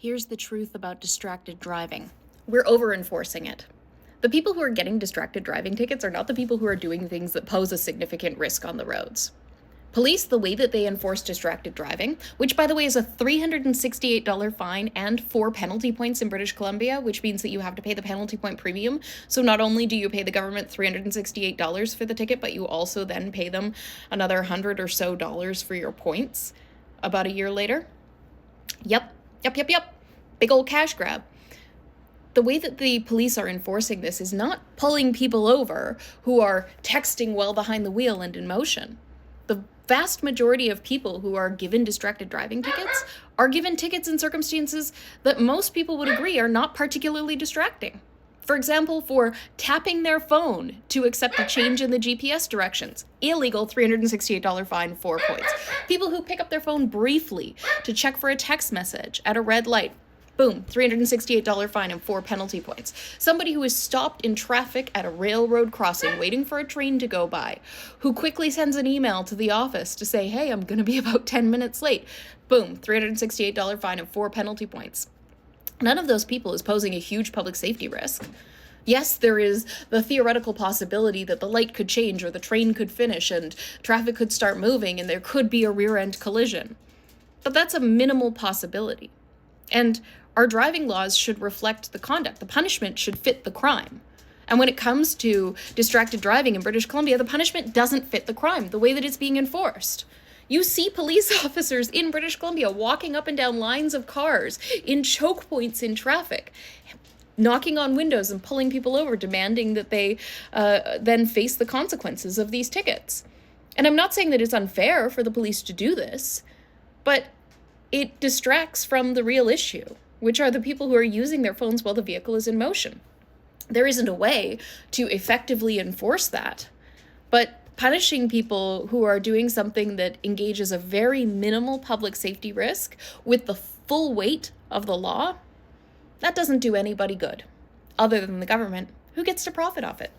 Here's the truth about distracted driving. We're over-enforcing it. The people who are getting distracted driving tickets are not the people who are doing things that pose a significant risk on the roads. Police, the way that they enforce distracted driving, which by the way is a $368 fine and 4 penalty points in British Columbia, which means that you have to pay the penalty point premium. So not only do you pay the government $368 for the ticket, but you also then pay them another $100 or so for your points about a year later. Yep. Big old cash grab. The way that the police are enforcing this is not pulling people over who are texting while behind the wheel and in motion. The vast majority of people who are given distracted driving tickets are given tickets in circumstances that most people would agree are not particularly distracting. For example, for tapping their phone to accept a change in the GPS directions. Illegal $368 fine, 4 points. People who pick up their phone briefly to check for a text message at a red light. Boom, $368 fine and 4 penalty points. Somebody who is stopped in traffic at a railroad crossing waiting for a train to go by, who quickly sends an email to the office to say, hey, I'm going to be about 10 minutes late. Boom, $368 fine and 4 penalty points. None of those people is posing a huge public safety risk. Yes, there is the theoretical possibility that the light could change or the train could finish and traffic could start moving and there could be a rear-end collision. But that's a minimal possibility. And our driving laws should reflect the conduct. The punishment should fit the crime. And when it comes to distracted driving in British Columbia, the punishment doesn't fit the crime, the way that it's being enforced. You see police officers in British Columbia walking up and down lines of cars in choke points in traffic, knocking on windows and pulling people over, demanding that they then face the consequences of these tickets. And I'm not saying that it's unfair for the police to do this, but it distracts from the real issue, which are the people who are using their phones while the vehicle is in motion. There isn't a way to effectively enforce that, but punishing people who are doing something that engages a very minimal public safety risk with the full weight of the law, that doesn't do anybody good, other than the government, who gets to profit off it.